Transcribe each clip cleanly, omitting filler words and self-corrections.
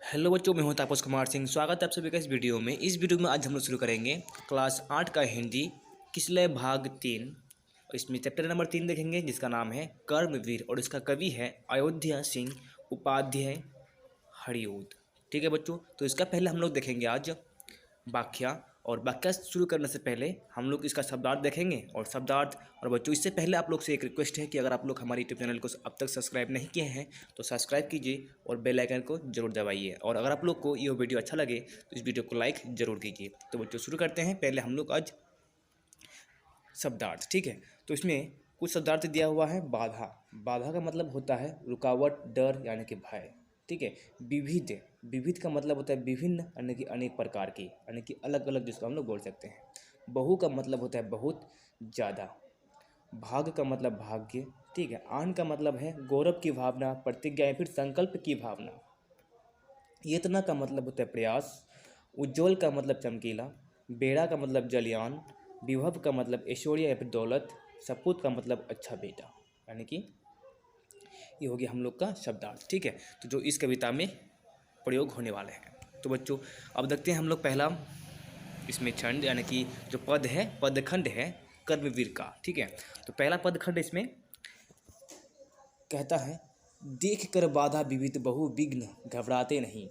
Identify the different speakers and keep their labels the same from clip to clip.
Speaker 1: Hello बच्चों, मैं हूं तापस कुमार सिंह। स्वागत है आप सभी का इस वीडियो में। इस वीडियो में आज हम लोग शुरू करेंगे क्लास 8 का हिंदी किसलय भाग 3। इसमें चैप्टर नंबर 3 देखेंगे जिसका नाम है कर्मवीर और इसका कवि है अयोध्या सिंह उपाध्याय हरिओद। ठीक है बच्चों, तो इसका पहले हम लोग देखेंगे आज व्याख्या। और व्याख्या शुरू करने से पहले हम लोग इसका शब्दार्थ देखेंगे और शब्दार्थ। और बच्चों, इससे पहले आप लोग से एक रिक्वेस्ट है कि अगर आप लोग हमारे यूट्यूब चैनल को अब तक सब्सक्राइब नहीं किए हैं तो सब्सक्राइब कीजिए और बेल आइकन को जरूर दबाइए। और अगर आप लोग को ये वीडियो अच्छा लगे तो इस वीडियो को लाइक जरूर कीजिए। तो बच्चों शुरू करते हैं। पहले हम लोग आज शब्दार्थ। ठीक है, तो इसमें कुछ शब्दार्थ दिया हुआ है। बाधा, बाधा का मतलब होता है रुकावट, डर यानी कि भय। ठीक है। विविध, विविध का मतलब होता है विभिन्न यानी कि अनेक प्रकार की, यानी कि अलग अलग, जिसको हम लोग बोल सकते हैं। बहु का मतलब होता है बहुत ज़्यादा। भाग का मतलब भाग्य। ठीक है। आन का मतलब है गौरव की भावना, प्रतिज्ञा या फिर संकल्प की भावना। येतना का मतलब होता है प्रयास। उज्ज्वल का मतलब चमकीला। बेड़ा का मतलब जलयान। विभव का मतलब ऐश्वर्य या फिर दौलत। सपूत का मतलब अच्छा बेटा। यानी कि ये हो गया हम लोग का शब्दार्थ। ठीक है, तो जो इस कविता में प्रयोग होने वाले हैं। तो बच्चों अब देखते हैं हम लोग पहला इसमें छंद, यानी कि जो पद है, पदखंड है कर्मवीर का। ठीक है, तो पहला पदखंड इसमें कहता है, देख कर बाधा विविध बहु विघ्न घबराते नहीं,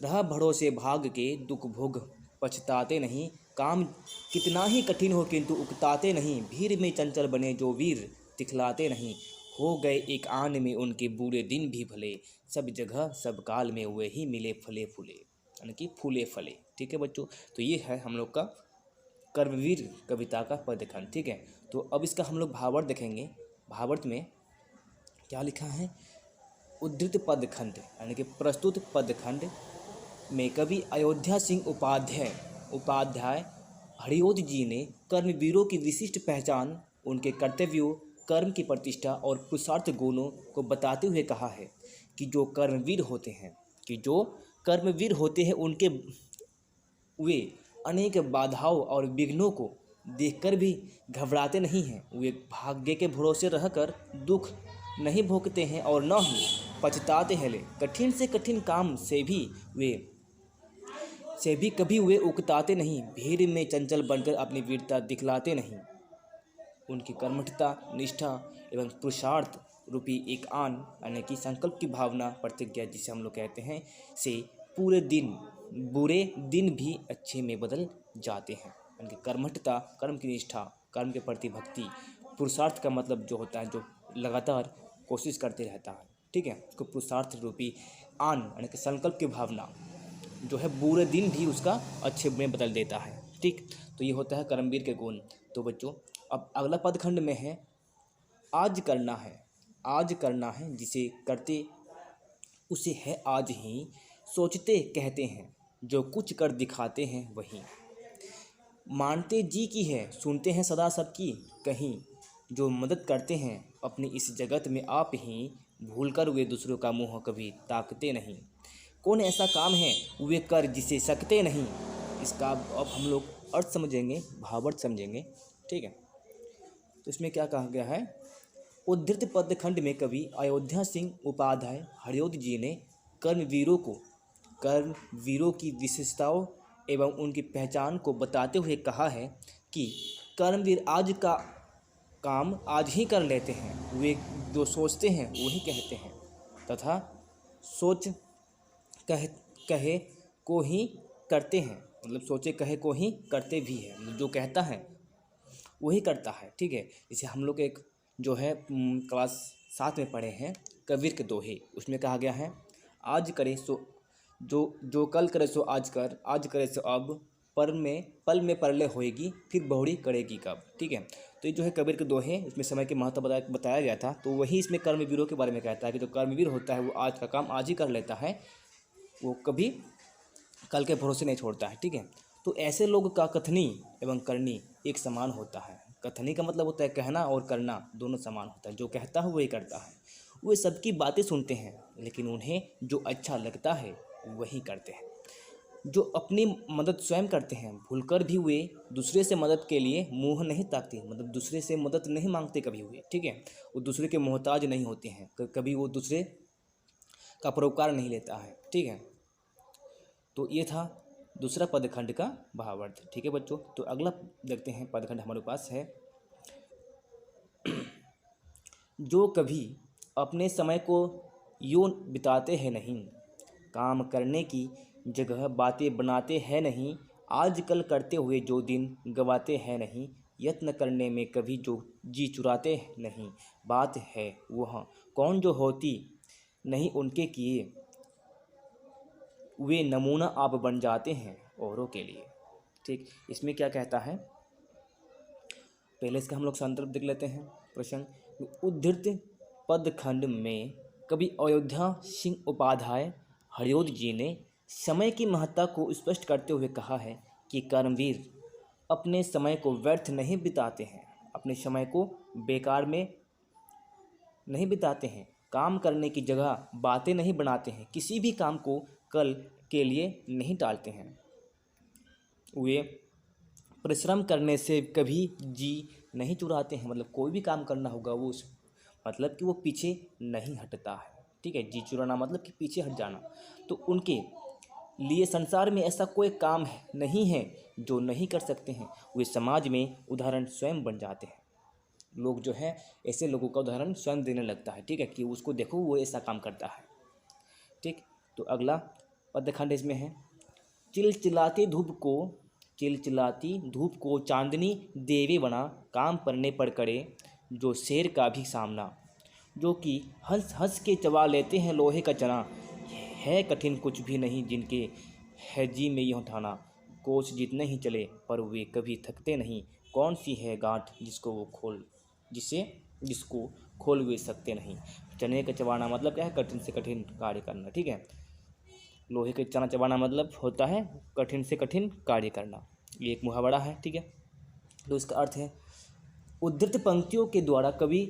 Speaker 1: रह भरोसे भाग के दुख भोग पछताते नहीं, काम कितना ही कठिन हो किंतु उकताते नहीं, भीड़ में चंचल बने जो वीर दिखलाते नहीं, हो गए एक आन में उनके बुरे दिन भी भले, सब जगह सब काल में वे ही मिले फले फूले, यानी कि फूले फले। ठीक है बच्चों, तो ये है हम लोग का कर्मवीर कविता का पदखंड। ठीक है, तो अब इसका हम लोग भावार्थ देखेंगे। भावार्थ में क्या लिखा है? उद्धृत पदखंड यानी कि प्रस्तुत पदखंड में कवि अयोध्या सिंह उपाध्याय हरिओद जी ने कर्मवीरों की विशिष्ट पहचान, उनके कर्तव्यों, कर्म की प्रतिष्ठा और पुरुषार्थ गुणों को बताते हुए कहा है कि जो कर्मवीर होते हैं उनके वे अनेक बाधाओं और विघ्नों को देखकर भी घबराते नहीं हैं। वे भाग्य के भरोसे रहकर दुख नहीं भोगते हैं और न ही पछताते हैं। कठिन से कठिन काम से भी कभी वे उकताते नहीं, भीड़ में चंचल बनकर अपनी वीरता दिखलाते नहीं। उनकी कर्मठता, निष्ठा एवं पुरुषार्थ रूपी एक आन यानी कि संकल्प की भावना, प्रतिज्ञा जिसे हम लोग कहते हैं, से बुरे दिन भी अच्छे में बदल जाते हैं। उनकी कर्मठता, कर्म की निष्ठा, कर्म के प्रति भक्ति, पुरुषार्थ का मतलब जो होता है जो लगातार कोशिश करते रहता है। ठीक है, उसको पुरुषार्थ रूपी आन यानी कि संकल्प की भावना जो है बुरे दिन भी उसका अच्छे में बदल देता है। ठीक, तो ये होता है कर्मवीर के गुण। तो बच्चों अब अगला पदखंड में है आज करना है जिसे करते उसे है आज ही, सोचते कहते हैं जो कुछ कर दिखाते हैं वही, मानते जी की है सुनते हैं सदा सबकी, कहीं जो मदद करते हैं अपनी इस जगत में आप ही, भूलकर वे दूसरों का मुंह कभी ताकते नहीं, कौन ऐसा काम है वे कर जिसे सकते नहीं। इसका अब हम लोग अर्थ समझेंगे, भावार्थ समझेंगे। ठीक है, तो इसमें क्या कहा गया है? उद्धृत पदखंड में कवि अयोध्या सिंह उपाध्याय हरिओद जी ने कर्मवीरों की विशेषताओं एवं उनकी पहचान को बताते हुए कहा है कि कर्मवीर आज का काम आज ही कर लेते हैं, वे जो सोचते हैं वही कहते हैं तथा सोच कहे को ही करते हैं, मतलब सोचे कहे को ही करते भी हैं, मतलब जो कहता है वही करता है। ठीक है, इसे हम लोग एक जो है क्लास 7 में पढ़े हैं कबीर के दोहे, उसमें कहा गया है, आज करे सो जो कल करे सो आज कर, आज करे सो अब, पल में परले होएगी, फिर बहुड़ी करेगी कब। ठीक है, तो ये जो है कबीर के दोहे, उसमें समय के महत्व बताया गया था। तो वही इसमें कर्मवीरों के बारे में कहता है कि जो कर्मवीर होता है वो आज का काम आज ही कर लेता है, वो कभी कल के भरोसे नहीं छोड़ता है। ठीक है, तो ऐसे लोग का कथनी एवं करनी एक समान होता है। कथनी का मतलब होता है कहना और करना दोनों समान होता है, जो कहता है वही करता है। वे सबकी बातें सुनते हैं लेकिन उन्हें जो अच्छा लगता है वही करते हैं। जो अपनी मदद स्वयं करते हैं, भूलकर भी वे दूसरे से मदद के लिए मुंह नहीं ताकते, मतलब दूसरे से मदद नहीं मांगते कभी हुए। ठीक है, वो दूसरे के मोहताज नहीं होते हैं, कभी वो दूसरे का परोपकार नहीं लेता है। ठीक है, तो ये था दूसरा पदखंड का भावार्थ। ठीक है बच्चों, तो अगला देखते हैं पदखंड हमारे पास है, जो कभी अपने समय को यूं बिताते हैं नहीं, काम करने की जगह बातें बनाते हैं नहीं, आजकल करते हुए जो दिन गवाते हैं नहीं, यत्न करने में कभी जो जी चुराते नहीं, बात है वह कौन जो होती नहीं उनके किए, वे नमूना आप बन जाते हैं औरों के लिए। ठीक, इसमें क्या कहता है, पहले इसका हम लोग संदर्भ देख लेते हैं। प्रसंग, उद्धृत पदखंड में कवि अयोध्या सिंह उपाध्याय हरिऔध जी ने समय की महत्ता को स्पष्ट करते हुए कहा है कि कर्मवीर अपने समय को व्यर्थ नहीं बिताते हैं, अपने समय को बेकार में नहीं बिताते हैं, काम करने की जगह बातें नहीं बनाते हैं, किसी भी काम को कल के लिए नहीं टालते हैं, वे परिश्रम करने से कभी जी नहीं चुराते हैं। मतलब कोई भी काम करना होगा वो मतलब कि वो पीछे नहीं हटता है। ठीक है, जी चुराना मतलब कि पीछे हट जाना। तो उनके लिए संसार में ऐसा कोई काम नहीं है जो नहीं कर सकते हैं, वे समाज में उदाहरण स्वयं बन जाते हैं। लोग जो है ऐसे लोगों का उदाहरण स्वयं देने लगता है। ठीक है, कि उसको देखो वो ऐसा काम करता है। ठीक, तो अगला पदखंड इसमें है, चिलचिलाती धूप को चांदनी देवे बना, काम पड़ने पर करे जो शेर का भी सामना, जो कि हंस हंस के चबा लेते हैं लोहे का चना, है कठिन कुछ भी नहीं जिनके है जी में यूँ ठाना, कोस जितने ही चले पर वे कभी थकते नहीं, कौन सी है गांठ जिसको खोल वे सकते नहीं। चने का चबाना मतलब क्या है, कठिन से कठिन कार्य करना। ठीक है, लोहे के चना चबाना मतलब होता है कठिन से कठिन कार्य करना। ये एक मुहावरा है। ठीक है, तो इसका अर्थ है, उद्धृत पंक्तियों के द्वारा कवि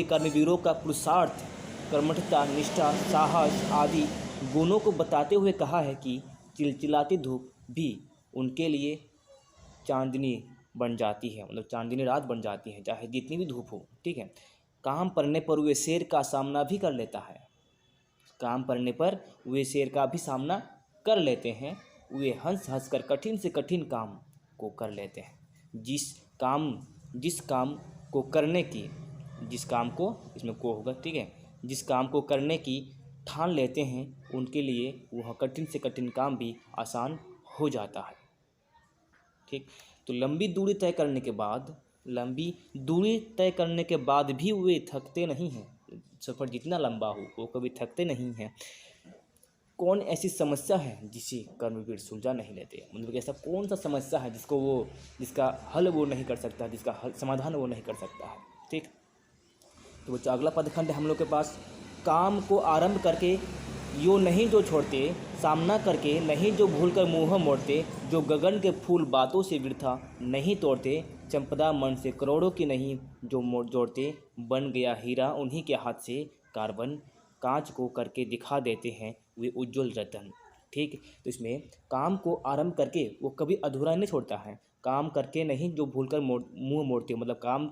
Speaker 1: कर्मवीरों का पुरुषार्थ, कर्मठता, निष्ठा, साहस आदि गुणों को बताते हुए कहा है कि चिलचिलाती धूप भी उनके लिए चांदनी बन जाती है, मतलब चांदनी रात बन जाती है, चाहे जितनी भी धूप हो। ठीक है, काम पड़ने पर वे शेर का सामना भी कर लेता है, काम पड़ने पर वे शेर का भी सामना कर लेते हैं, वे हंस हंस कर कठिन से कठिन काम को कर लेते हैं, जिस काम को इसमें को होगा। ठीक है, जिस काम को करने की ठान लेते हैं उनके लिए वह कठिन से कठिन काम भी आसान हो जाता है। ठीक, तो लंबी दूरी तय करने के बाद भी वे थकते नहीं हैं, सफ़र जितना लंबा हो वो कभी थकते नहीं हैं। कौन ऐसी समस्या है जिसे कर्मवीर सुलझा नहीं लेते, मतलब ऐसा कौन सा समस्या है जिसका हल वो नहीं कर सकता, जिसका समाधान वो नहीं कर सकता है। ठीक, तो बच्चा अगला पदखंड है हम लोग के पास, काम को आरंभ करके यो नहीं जो छोड़ते, सामना करके नहीं जो भूलकर मुँह मोड़ते, जो गगन के फूल बातों से वृथा नहीं तोड़ते, चंपदा मन से करोड़ों की नहीं जो मोड़ जोड़ते, बन गया हीरा उन्हीं के हाथ से, कार्बन कांच को करके दिखा देते हैं वे उज्ज्वल रतन। ठीक, तो इसमें काम को आरंभ करके वो कभी अधूरा नहीं छोड़ता है, काम करके नहीं जो भूलकर मुँह मोड़ते, मतलब काम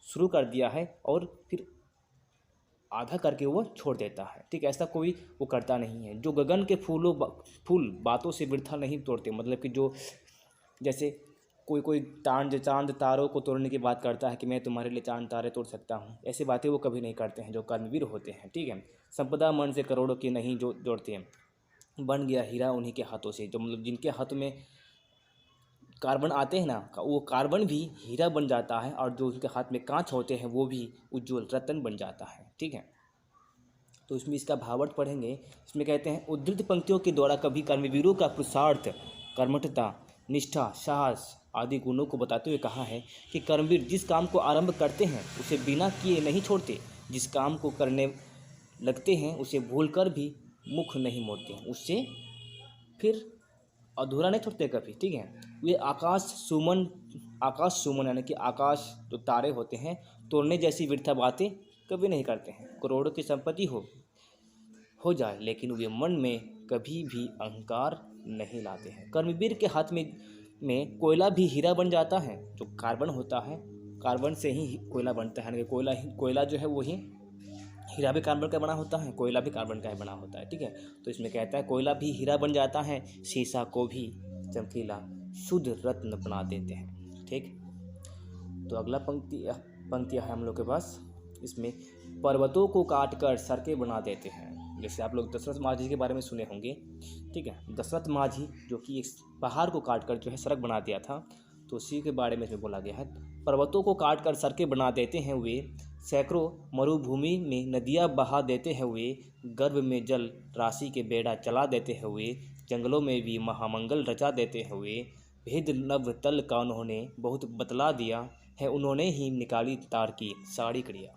Speaker 1: शुरू कर दिया है और फिर आधा करके वो छोड़ देता है। ठीक, ऐसा कोई वो करता नहीं है। जो गगन के फूल बातों से वृथा नहीं तोड़ते, मतलब कि जो जैसे कोई चांद तारों को तोड़ने की बात करता है कि मैं तुम्हारे लिए चांद तारे तोड़ सकता हूँ, ऐसी बातें वो कभी नहीं करते हैं जो कर्मवीर होते हैं। ठीक है, संपदा मन से करोड़ों की नहीं जो जोड़ते हैं, बन गया हीरा उन्हीं के हाथों से, जो मतलब जिनके हाथ में कार्बन आते हैं ना, वो कार्बन भी हीरा बन जाता है, और जो उनके हाथ में कांच होते हैं वो भी उज्ज्वल रतन बन जाता है। ठीक है, तो इसमें इसका भावार्थ पढ़ेंगे। इसमें कहते हैं, उद्धृत पंक्तियों के द्वारा कभी कर्मवीरों का पुरुषार्थ, कर्मठता, निष्ठा, साहस आदि गुणों को बताते हुए कहा है कि कर्मवीर जिस काम को आरंभ करते हैं उसे बिना किए नहीं छोड़ते, जिस काम को करने लगते हैं उसे भूलकर भी मुख नहीं मोड़ते, उससे फिर अधूरा नहीं छोड़ते कभी। ठीक है, वे आकाश सुमन यानी कि आकाश जो तारे होते हैं तोड़ने जैसी वृथा बातें कभी नहीं करते हैं। करोड़ों की संपत्ति हो जाए लेकिन वे मन में कभी भी अहंकार नहीं लाते हैं। कर्मवीर के हाथ में कोयला भी हीरा बन जाता है। जो कार्बन होता है, कार्बन से ही कोयला बनता है, यानी कोयला जो है वही हीरा भी कार्बन का बना होता है, कोयला भी कार्बन का ही बना होता है, ठीक है। तो इसमें कहता है कोयला भी हीरा बन जाता है, शीशा को भी चमकीला शुद्ध रत्न बना देते हैं, ठीक। तो अगला पंक्तियाँ है हम लोग के पास। इसमें पर्वतों को काट कर सड़कें बना देते हैं। जैसे आप लोग दशरथ माझी के बारे में सुने होंगे, ठीक है। दशरथ माझी जो कि एक पहाड़ को काट कर जो है सड़क बना दिया था, तो उसी के बारे में इसमें बोला गया है। पर्वतों को काट कर सड़कें बना देते हैं वे, सैकड़ों मरुभूमि में नदियाँ बहा देते हैं वे, गर्भ में जल राशि के बेड़ा चला देते हैं वे, जंगलों में भी महामंगल रचा देते हैं वे, भेद नभ तल का उन्होंने बहुत बतला दिया है, उन्होंने ही निकाली तार की सारी क्रिया,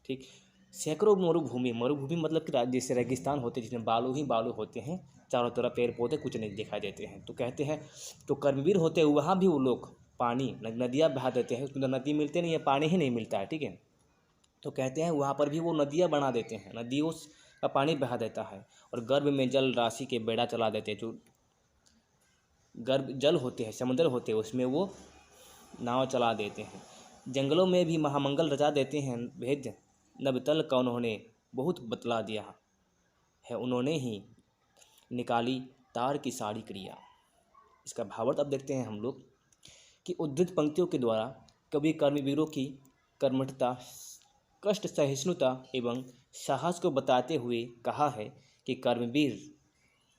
Speaker 1: ठीक। सैकड़ों मरुभूमि मतलब कि जैसे रेगिस्तान होते हैं जिसमें बालू ही बालू होते हैं, चारों तरफ पेड़ पौधे कुछ नहीं दिखाई देते हैं। तो कहते हैं तो कर्मवीर होते हैं वहाँ भी वो लोग पानी नदियाँ बहा देते हैं, उसमें नदी मिलते नहीं है, पानी ही नहीं मिलता है, ठीक है। तो कहते हैं वहाँ पर भी वो नदियाँ बना देते हैं, नदियों का पानी बहा देता है, और गर्भ में जल राशि के बेड़ा चला देते हैं। जो गर्भ जल होते हैं, समुद्र होते हैं, उसमें वो नाव चला देते हैं। जंगलों में भी महामंगल रचा देते हैं, भेद नबतल का उन्होंने बहुत बतला दिया है, उन्होंने ही निकाली तार की सारी क्रिया। इसका भावार्थ अब देखते हैं हम लोग कि उद्धृत पंक्तियों के द्वारा कवि कर्मवीरों की कर्मठता, कष्ट सहिष्णुता एवं साहस को बताते हुए कहा है कि कर्मवीर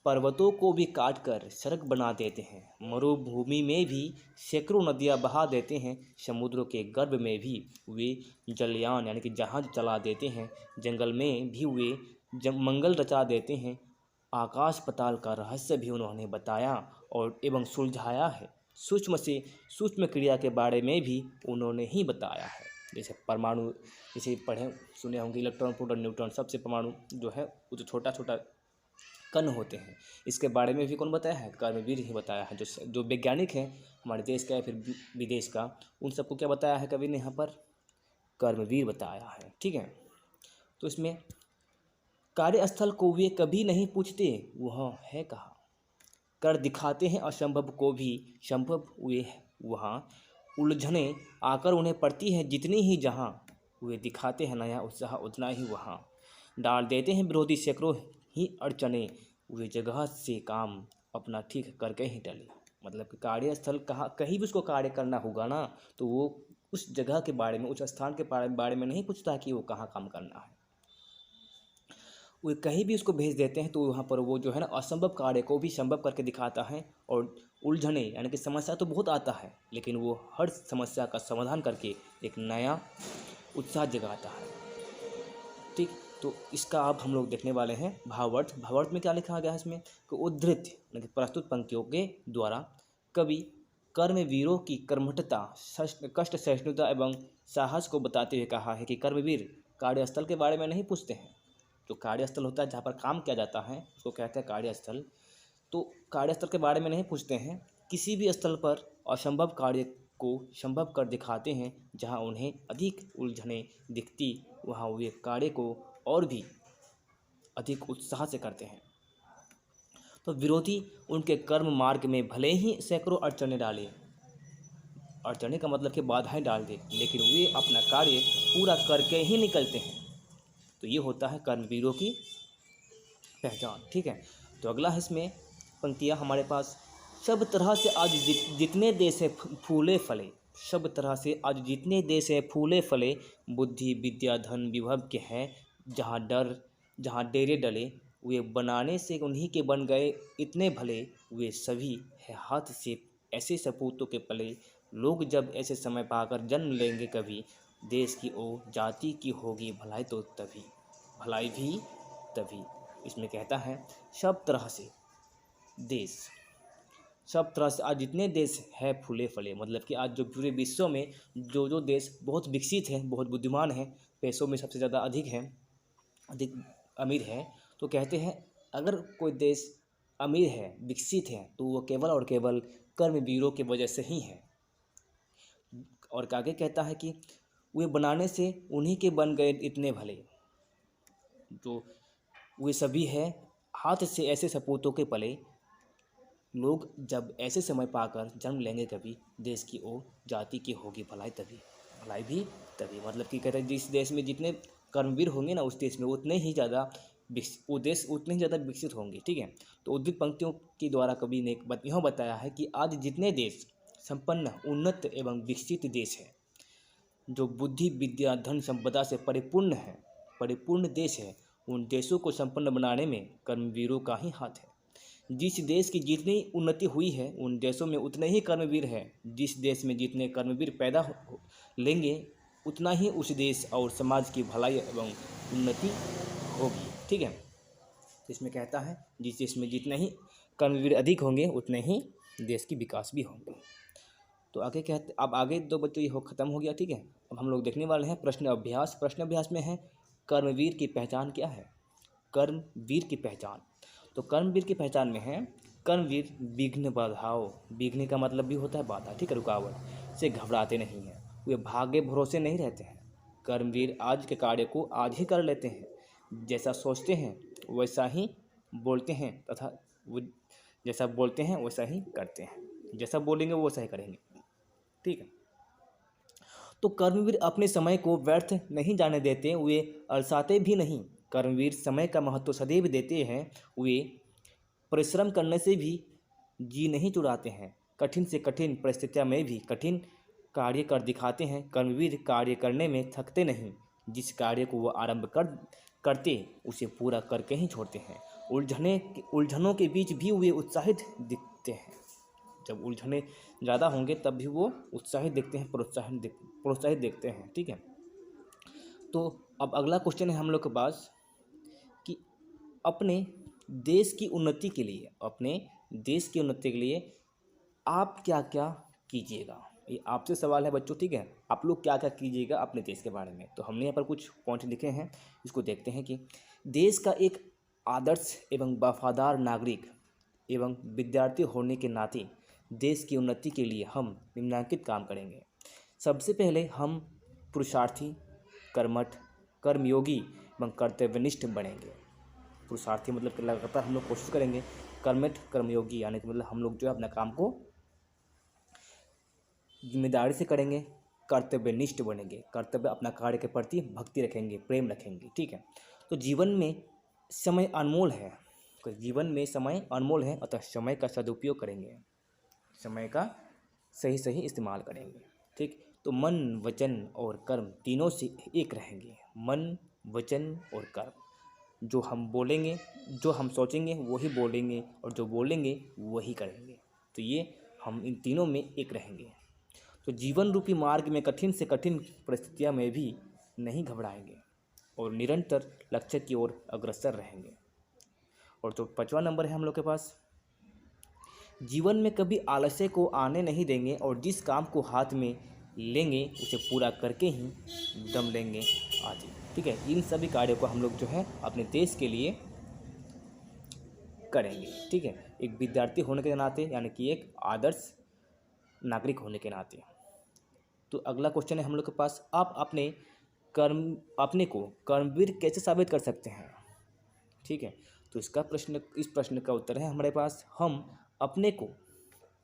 Speaker 1: पर्वतों को भी काट कर सड़क बना देते हैं, मरुभूमि में भी सैकड़ों नदियाँ बहा देते हैं, समुद्रों के गर्भ में भी वे जलयान यानी कि जहाज चला देते हैं, जंगल में भी वे मंगल रचा देते हैं, आकाश पताल का रहस्य भी उन्होंने बताया और एवं सुलझाया है, सूक्ष्म से सूक्ष्म क्रिया के बारे में भी उन्होंने ही बताया है। जैसे परमाणु, जैसे पढ़े सुने होंगे इलेक्ट्रॉन प्रोटॉन न्यूट्रॉन, सबसे परमाणु जो है वो जो छोटा छोटा कण होते हैं, इसके बारे में भी कौन बताया है? कर्मवीर ही बताया है। जो वैज्ञानिक हैं हमारे देश का या फिर विदेश का, उन सबको क्या बताया है कवि ने यहाँ पर? कर्मवीर बताया है, ठीक है। तो इसमें कार्यस्थल को वे कभी नहीं पूछते वह है कहाँ, कर दिखाते हैं असंभव को भी संभव वे वहाँ, उलझने आकर उन्हें पड़ती है जितनी ही जहाँ, वे दिखाते हैं नया उत्साह उतना ही वहाँ, डाल देते हैं विरोधी सैकड़ों ही अड़चने, वे जगह से काम अपना ठीक करके ही टले। मतलब कि कार्यस्थल कहाँ, कहीं भी उसको कार्य करना होगा ना, तो वो उस जगह के बारे में, उस स्थान के बारे में नहीं पूछता कि वो कहाँ काम करना है, वो कहीं भी उसको भेज देते हैं। तो वहाँ पर वो जो है ना असंभव कार्य को भी संभव करके दिखाता है, और उलझने यानी कि समस्या तो बहुत आता है, लेकिन वो हर समस्या का समाधान करके एक नया उत्साह जगाता है, ठीक। तो इसका अब हम लोग देखने वाले हैं भावार्थ। भावार्थ में क्या लिखा गया है इसमें कि उद्धृत यानी कि प्रस्तुत पंक्तियों के द्वारा कवि कर्मवीरों की कर्मठता, कष्ट सहिष्णुता एवं साहस को बताते हुए कहा है कि कर्मवीर कार्यस्थल के बारे में नहीं पूछते हैं। जो कार्यस्थल होता है जहाँ पर काम किया जाता है उसको कहते हैं कार्यस्थल। तो कार्यस्थल के बारे में नहीं पूछते हैं, किसी भी स्थल पर असंभव कार्य को संभव कर दिखाते हैं, जहाँ उन्हें अधिक उलझने दिखती वहाँ वे कार्य को और भी अधिक उत्साह से करते हैं। तो विरोधी उनके कर्म मार्ग में भले ही सैकड़ों अड़चने डाले, अड़चने का मतलब कि बाधाएं डाल दे, लेकिन वे अपना कार्य पूरा करके ही निकलते हैं। तो ये होता है कर्मवीरों की पहचान, ठीक है। तो अगला है इसमें पंक्तियाँ हमारे पास, सब तरह से आज जितने देश है फूले फले, सब तरह से आज जितने देश है फूले फले, बुद्धि विद्या धन विभव के हैं, जहाँ डेरे डले, वे बनाने से उन्हीं के बन गए इतने भले, वे सभी है हाथ से ऐसे सपूतों के पले, लोग जब ऐसे समय पाकर जन्म लेंगे कभी, देश की ओ जाति की होगी भलाई तो तभी, भलाई भी तभी। इसमें कहता है सब तरह से देश, सब तरह से आज जितने देश है फूले फले, मतलब कि आज जो पूरे विश्व में जो देश बहुत विकसित है, बहुत बुद्धिमान है, पैसों में सबसे ज़्यादा अधिक है, अधिक अमीर है, तो कहते हैं अगर कोई देश अमीर है, विकसित है, तो वो केवल और केवल कर्मवीरों की वजह से ही है। और आगे कहता है कि वे बनाने से उन्हीं के बन गए इतने भले, जो वे सभी है हाथ से ऐसे सपूतों के पले, लोग जब ऐसे समय पाकर जन्म लेंगे कभी, देश की ओ जाति की होगी भलाई तभी, भलाई भी तभी। मतलब कि कहते हैं जिस देश में जितने कर्मवीर होंगे ना उस देश में, उतने ही ज़्यादा वो देश उतने ही ज़्यादा विकसित होंगे। ठीक है, तो उद्धृत पंक्तियों के द्वारा कवि ने यह बताया है कि आज जितने देश संपन्न, उन्नत एवं विकसित देश है, जो बुद्धि, विद्या, धन संपदा से परिपूर्ण है, परिपूर्ण देश है, उन देशों को संपन्न बनाने में कर्मवीरों का ही हाथ है। जिस देश की जितनी उन्नति हुई है, उन देशों में उतने ही कर्मवीर हैं। जिस देश में जितने कर्मवीर पैदा लेंगे, उतना ही उस देश और समाज की भलाई एवं उन्नति होगी। ठीक है, तो इसमें कहता है जिस देश में जितने ही कर्मवीर अधिक होंगे, उतने ही देश की विकास भी होंगे। तो आगे कहते, अब आगे दो बच्चों ये ख़त्म हो गया। ठीक है, अब हम लोग देखने वाले हैं प्रश्न अभ्यास। प्रश्न अभ्यास में है कर्मवीर की पहचान क्या है। कर्मवीर की पहचान, तो कर्मवीर की पहचान में है कर्मवीर विघ्न बाधाओं, विघ्न का मतलब भी होता है बाधा, ठीक है, रुकावट से घबराते नहीं हैं, वे भाग्य भरोसे नहीं रहते हैं। कर्मवीर आज के कार्य को आज ही कर लेते हैं, जैसा सोचते हैं वैसा ही बोलते हैं, तथा वो जैसा बोलते हैं वैसा ही करते हैं, जैसा बोलेंगे वो वैसा ही करेंगे। ठीक है, तो कर्मवीर अपने समय को व्यर्थ नहीं जाने देते, वे अलसाते भी नहीं। कर्मवीर समय का महत्व सदैव देते हैं, वे परिश्रम करने से भी जी नहीं चुराते हैं। कठिन से कठिन परिस्थितियों में भी कठिन कार्य कर दिखाते हैं। कर्मवीर कार्य करने में थकते नहीं, जिस कार्य को वो आरंभ करते उसे पूरा करके ही छोड़ते हैं। उलझनों के बीच भी वे उत्साहित दिखते हैं। जब उलझने ज़्यादा होंगे तब भी वो उत्साहित दिखते हैं, प्रोत्साहित दिखते हैं। ठीक है, तो अब अगला क्वेश्चन है हम लोग के पास कि अपने देश की उन्नति के लिए, अपने देश की उन्नति के लिए आप क्या क्या कीजिएगा। ये आपसे सवाल है बच्चों। ठीक है, आप लोग क्या क्या कीजिएगा अपने देश के बारे में। तो हमने यहाँ पर कुछ पॉइंट लिखे हैं, इसको देखते हैं कि देश का एक आदर्श एवं वफादार नागरिक एवं विद्यार्थी होने के नाते देश की उन्नति के लिए हम निम्नलिखित काम करेंगे। सबसे पहले हम पुरुषार्थी, कर्मठ, कर्मयोगी एवं कर्तव्यनिष्ठ बनेंगे। पुरुषार्थी मतलब कि लगातार हम लोग कोशिश करेंगे। कर्मठ, कर्मयोगी यानी कि मतलब हम लोग जो है अपना काम को जिम्मेदारी से करेंगे। कर्तव्यनिष्ठ बनेंगे, कर्तव्य अपना कार्य के प्रति भक्ति रखेंगे, प्रेम रखेंगे। ठीक है, तो जीवन में समय अनमोल है, जीवन में समय अनमोल है, अतः समय का सदुपयोग करेंगे, समय का सही इस्तेमाल करेंगे। ठीक, तो मन, वचन और कर्म तीनों से एक रहेंगे। मन, वचन और कर्म, जो हम बोलेंगे, जो हम सोचेंगे वही बोलेंगे, और जो बोलेंगे वही करेंगे। तो ये हम इन तीनों में एक रहेंगे। तो जीवन रूपी मार्ग में कठिन से कठिन परिस्थितियों में भी नहीं घबराएंगे और निरंतर लक्ष्य की ओर अग्रसर रहेंगे। और जो 5वां नंबर है हम लोग के पास, जीवन में कभी आलस्य को आने नहीं देंगे और जिस काम को हाथ में लेंगे उसे पूरा करके ही दम लेंगे आदि। ठीक है, इन सभी कार्यों को हम लोग जो है अपने देश के लिए करेंगे। ठीक है, एक विद्यार्थी होने के नाते, यानी कि एक आदर्श नागरिक होने के नाते। तो अगला क्वेश्चन है हम लोग के पास, आप अपने को कर्मवीर कैसे साबित कर सकते हैं। ठीक है, तो इस प्रश्न का उत्तर है हमारे पास, हम अपने को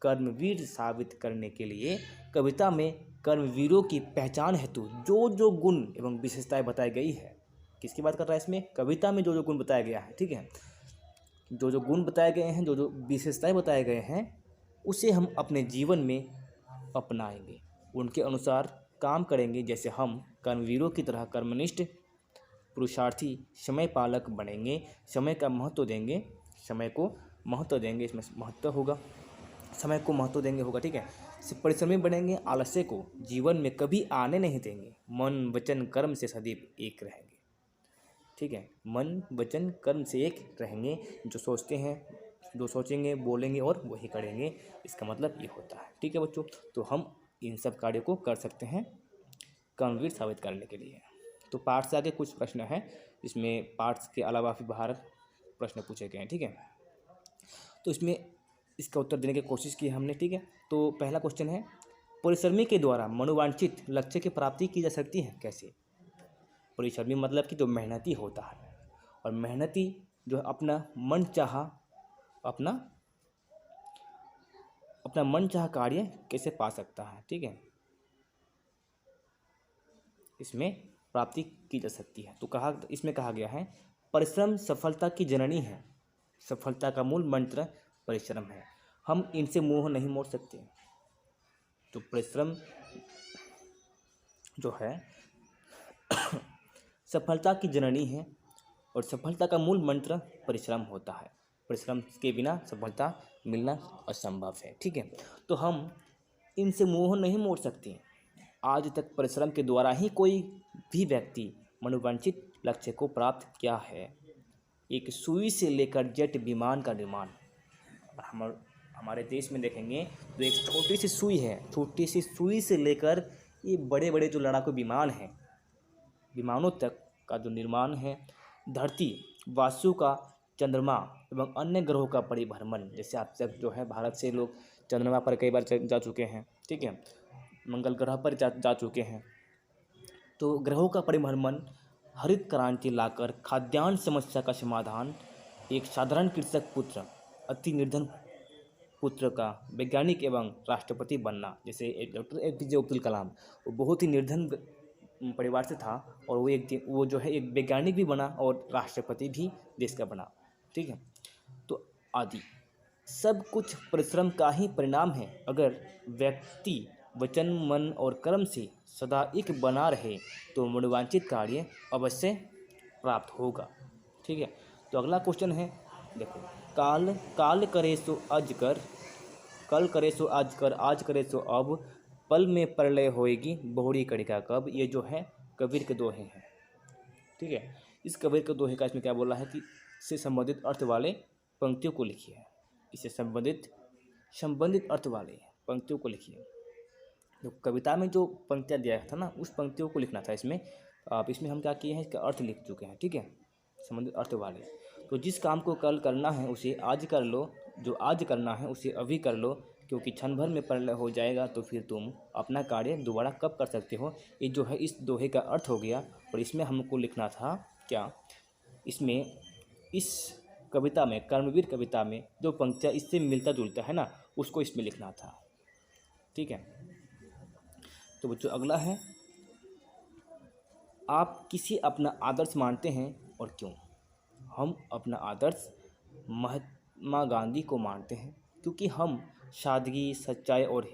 Speaker 1: कर्मवीर साबित करने के लिए कविता में कर्मवीरों की पहचान हेतु जो जो गुण एवं विशेषताएं बताई गई है। किसकी बात कर रहा है इसमें, कविता में जो जो गुण बताया गया है। ठीक है, जो जो गुण बताए गए हैं, जो जो विशेषताएं बताए गए हैं, उसे हम अपने जीवन में अपनाएंगे, उनके अनुसार काम करेंगे। जैसे हम कर्मवीरों की तरह कर्मनिष्ठ, पुरुषार्थी, समय पालक बनेंगे, समय का महत्व देंगे, समय को महत्व देंगे, इसमें महत्व होगा, समय को महत्व देंगे होगा। ठीक है, परिश्रमी बनेंगे, आलस्य को जीवन में कभी आने नहीं देंगे, मन, वचन, कर्म से सदैव एक रहेंगे। ठीक है, मन, वचन, कर्म से एक रहेंगे, जो सोचते हैं, जो सोचेंगे, बोलेंगे और वही करेंगे, इसका मतलब ये होता है। ठीक है बच्चों, तो हम इन सब कार्यों को कर सकते हैं कर्मवीर साबित करने के लिए। तो पाठ से आगे कुछ प्रश्न हैं, इसमें पाठ के अलावा भी बाहर प्रश्न पूछे गए हैं। ठीक है, तो इसमें इसका उत्तर देने की कोशिश की हमने। ठीक है, तो पहला क्वेश्चन है, परिश्रमी के द्वारा मनोवांछित लक्ष्य की प्राप्ति की जा सकती है कैसे। परिश्रमी मतलब कि जो मेहनती होता है, और मेहनती जो अपना मन चाह कार्य कैसे पा सकता है। ठीक है, इसमें प्राप्ति की जा सकती है। तो इसमें कहा गया है परिश्रम सफलता की जननी है, सफलता का मूल मंत्र परिश्रम है, हम इनसे मुंह नहीं मोड़ सकते। तो परिश्रम जो है सफलता की जननी है और सफलता का मूल मंत्र परिश्रम होता है, परिश्रम के बिना सफलता मिलना असंभव है। ठीक है, तो हम इनसे मुंह नहीं मोड़ सकते। आज तक परिश्रम के द्वारा ही कोई भी व्यक्ति मनोवांछित लक्ष्य को प्राप्त किया है। एक सुई से लेकर जेट विमान का निर्माण, हमारे देश में देखेंगे तो एक छोटी सी सुई है, छोटी सी सुई से लेकर ये बड़े बड़े जो लड़ाकू विमान हैं, विमानों तक का जो निर्माण है, धरती, वायु का, चंद्रमा एवं अन्य ग्रहों का परिभ्रमण, जैसे आप सब जो है भारत से लोग चंद्रमा पर कई बार जा चुके हैं। ठीक है, मंगल ग्रह पर जा चुके हैं। तो ग्रहों का परिभ्रमण, हरित क्रांति लाकर खाद्यान्न समस्या का समाधान, एक साधारण कृषक पुत्र, अति निर्धन पुत्र का वैज्ञानिक एवं राष्ट्रपति बनना। जैसे डॉक्टर APJ अब्दुल कलाम, वो बहुत ही निर्धन परिवार से था और वो जो है एक वैज्ञानिक भी बना और राष्ट्रपति भी देश का बना। ठीक है, तो आदि सब कुछ परिश्रम का ही परिणाम है। अगर व्यक्ति वचन, मन और कर्म से सदा एक बना रहे तो मनोवांछित कार्य अवश्य प्राप्त होगा। ठीक है, तो अगला क्वेश्चन है, देखो, काल करे सो आज कर, कल करे सो आज कर, आज करे सो अब, पल में प्रलय होएगी बहुड़ी कड़िका कब। ये जो है कबीर के दोहे हैं। ठीक है, इस कबीर के दोहे का इसमें क्या बोला है कि इससे संबंधित अर्थ वाले पंक्तियों को लिखिए, इससे संबंधित अर्थ वाले पंक्तियों को लिखिए। तो कविता में जो पंक्तियाँ दिया था ना, उस पंक्तियों को लिखना था इसमें। आप इसमें हम क्या किए हैं, इसका अर्थ लिख चुके हैं। ठीक है, संबंधित अर्थ वाले। तो जिस काम को कल करना है उसे आज कर लो, जो आज करना है उसे अभी कर लो, क्योंकि क्षण भर में प्रलय हो जाएगा तो फिर तुम अपना कार्य दोबारा कब कर सकते हो। ये जो है इस दोहे का अर्थ हो गया। और इसमें हमको लिखना था क्या, इसमें इस कविता में, कर्मवीर कविता में जो पंक्तियाँ इससे मिलता जुलता है ना, उसको इसमें लिखना था। ठीक है, तो बच्चों अगला है, आप किसी अपना आदर्श मानते हैं और क्यों। हम अपना आदर्श महात्मा गांधी को मानते हैं क्योंकि हम सादगी, सच्चाई और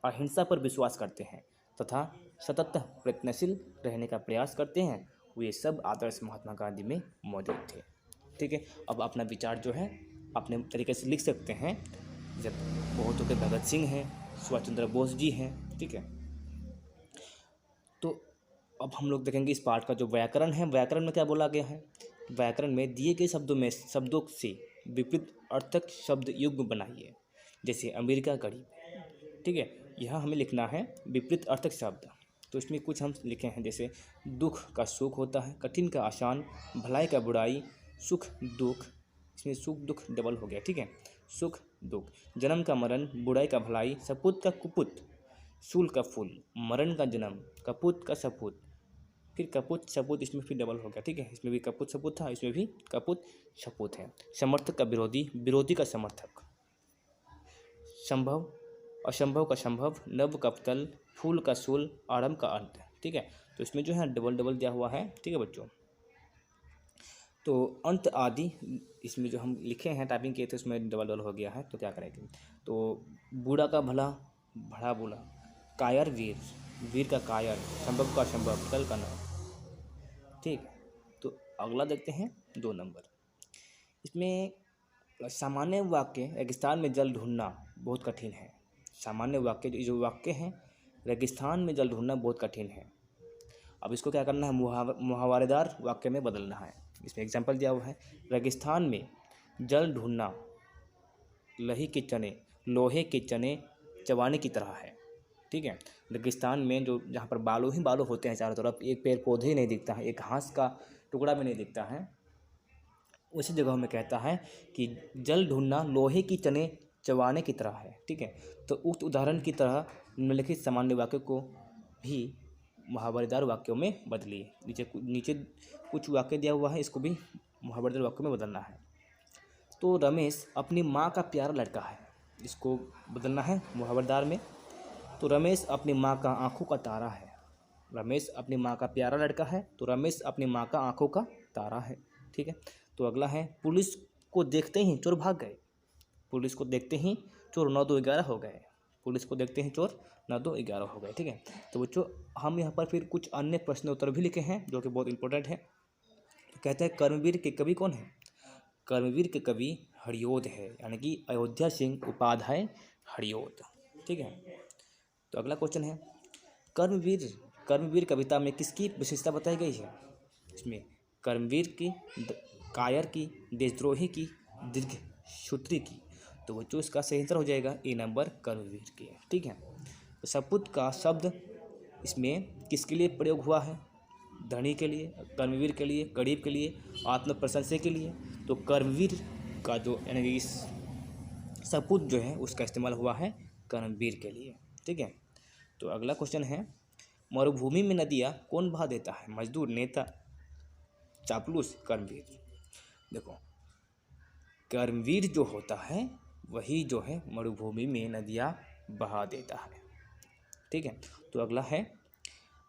Speaker 1: अहिंसा पर विश्वास करते हैं तथा सतत प्रयत्नशील रहने का प्रयास करते हैं। वे सब आदर्श महात्मा गांधी में मौजूद थे। ठीक है, अब अपना विचार जो है अपने तरीके से लिख सकते हैं। जब बहुतों के भगत सिंह हैं, सुभाष चंद्र बोस जी हैं। ठीक है, तो अब हम लोग देखेंगे इस पाठ का जो व्याकरण है, व्याकरण में क्या बोला गया है। व्याकरण में दिए गए शब्दों से विपरीत अर्थक शब्द युग्म बनाइए। जैसे अमेरिका गरीब, ठीक है, यहाँ हमें लिखना है विपरीत अर्थक शब्द। तो इसमें कुछ हम लिखे हैं, जैसे दुख का सुख होता है, कठिन का आसान, भलाई का बुराई, सुख दुख, इसमें सुख दुख डबल हो गया। ठीक है, सुख दुख, जन्म का मरण, बुराई का भलाई, सपूत का कुपुत, शूल का फूल, मरण का जन्म, कपूत का सपूत, फिर कपूत सपूत, इसमें फिर डबल हो गया। ठीक है, इसमें भी कपूत सपूत था, इसमें भी कपूत सपूत है। समर्थक का विरोधी, विरोधी का समर्थक, संभव असंभव का संभव, नव का तल, फूल का सूल, आरंभ का अंत। ठीक है, तो इसमें जो है डबल डबल दिया हुआ है। ठीक है बच्चों, तो अंत आदि इसमें जो हम लिखे हैं, टाइपिंग किए थे, उसमें डबल डबल हो गया है। तो क्या करेंगे, तो बूढ़ा का भला, भड़ा बूढ़ा, कायर वीर, वीर का कायर, संभव का संभव, कल का नव। ठीक, तो अगला देखते हैं 2 नंबर। इसमें सामान्य वाक्य, रेगिस्तान में जल ढूंढना बहुत कठिन है। सामान्य वाक्य जो वाक्य हैं, रेगिस्तान में जल ढूंढना बहुत कठिन है। अब इसको क्या करना है, मुहावरेदार वाक्य में बदलना है। इसमें एग्जाम्पल दिया हुआ है, रेगिस्तान में जल ढूंढना लोहे के चने चबाने की तरह है। ठीक है, रेगिस्तान में जो जहाँ पर बालू ही बालू होते हैं चारों तरफ, एक पेड़ पौधे ही नहीं दिखता है, एक घास का टुकड़ा भी नहीं दिखता है, उसी जगह में कहता है कि जल ढूंढना लोहे की चने चबाने की तरह है। ठीक है, तो उक्त उदाहरण की तरह निम्नलिखित सामान्य वाक्य को भी मुहावरेदार वाक्यों में बदलिए। नीचे कुछ वाक्य दिया हुआ है, इसको भी मुहावरेदार वाक्यों में बदलना है। तो रमेश अपनी माँ का प्यारा लड़का है, इसको बदलना है मुहावरेदार में। तो रमेश अपनी माँ का आंखों का तारा है, रमेश अपनी माँ का प्यारा लड़का है, तो रमेश अपनी माँ का आंखों का तारा है। ठीक है। तो अगला है, पुलिस को देखते ही चोर भाग गए। पुलिस को देखते ही चोर 9 2 11 हो गए। पुलिस को देखते ही चोर 9 2 11 हो गए। ठीक है। तो बच्चों हम यहाँ पर फिर कुछ अन्य प्रश्न उत्तर भी लिखे हैं जो कि बहुत इंपॉर्टेंट है। तो कहते हैं कर्मवीर के कवि कौन है? कर्मवीर के कवि हरिओद है, यानी कि अयोध्या सिंह उपाध्याय हरिओद। ठीक है। तो अगला क्वेश्चन है, कर्मवीर कर्मवीर कविता में किसकी विशेषता बताई गई है? इसमें कर्मवीर की, कायर की, देशद्रोही की, दीर्घसूत्री की। तो बच्चों इसका सही आंसर हो जाएगा ए नंबर, कर्मवीर की। ठीक है। तो सपूत का शब्द इसमें किसके लिए प्रयोग हुआ है? धनी के लिए, कर्मवीर के लिए, गरीब के लिए, आत्म प्रशंसा के लिए। तो कर्मवीर का जो यानी कि सपूत जो है उसका इस्तेमाल हुआ है कर्मवीर के लिए। ठीक है। तो अगला क्वेश्चन है, मरुभूमि में नदियाँ कौन बहा देता है? मजदूर, नेता, चापलूस, कर्मवीर। देखो कर्मवीर जो होता है वही जो है मरुभूमि में नदियाँ बहा देता है। ठीक है। तो अगला है,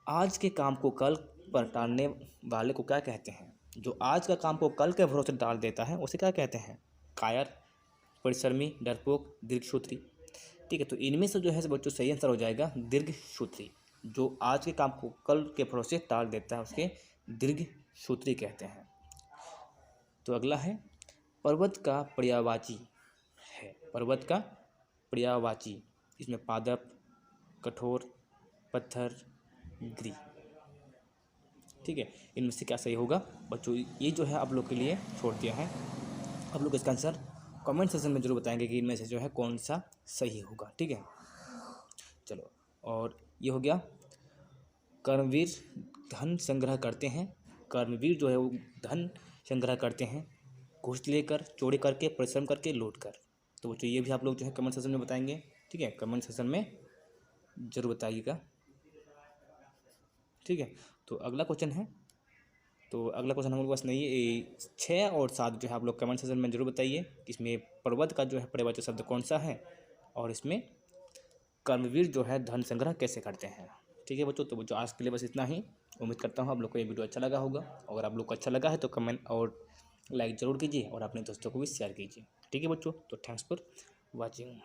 Speaker 1: आज के काम को कल पर टालने वाले को क्या कहते हैं? जो आज का काम को कल के भरोसे टाल देता है उसे क्या कहते हैं? कायर, परिश्रमी, डरपोक, दीर्घसूत्री। ठीक है। तो इनमें से जो है बच्चों सही आंसर हो जाएगा दीर्घसूत्री। जो आज के काम को कल के भरोसे टाल देता है उसके दीर्घसूत्री कहते हैं। तो अगला है, पर्वत का पर्यायवाची है। पर्वत का पर्यायवाची, इसमें पादप, कठोर, पत्थर, गिरी। ठीक है। इनमें से क्या सही होगा बच्चों? ये जो है आप लोग के लिए छोड़ दिया है। आप लोग इसका आंसर कमेंट सेक्शन में जरूर बताएंगे कि इनमें से जो है कौन सा सही होगा। ठीक है। चलो, और ये हो गया, कर्मवीर धन संग्रह करते हैं। कर्मवीर जो है वो धन संग्रह करते हैं घूस लेकर, चोरी करके, परिश्रम करके, लूट कर। तो बच्चों ये भी आप लोग जो है कमेंट सेक्शन में बताएंगे। ठीक है। कमेंट सेक्शन में जरूर बताइएगा। ठीक है। तो अगला क्वेश्चन है, तो अगला क्वेश्चन हम लोग पास नहीं है, 6 और 7 जो है आप लोग कमेंट सेक्शन में जरूर बताइए कि इसमें पर्वत का जो है पर्यायवाची शब्द कौन सा है और इसमें कर्मवीर जो है धन संग्रह कैसे करते हैं। ठीक है बच्चों। तो बच्चों आज के लिए बस इतना ही। उम्मीद करता हूँ आप लोग को ये वीडियो अच्छा लगा होगा। अगर आप लोग को अच्छा लगा है तो कमेंट और लाइक ज़रूर कीजिए और अपने दोस्तों को भी शेयर कीजिए। ठीक है बच्चों। तो थैंक्स फॉर वॉचिंग।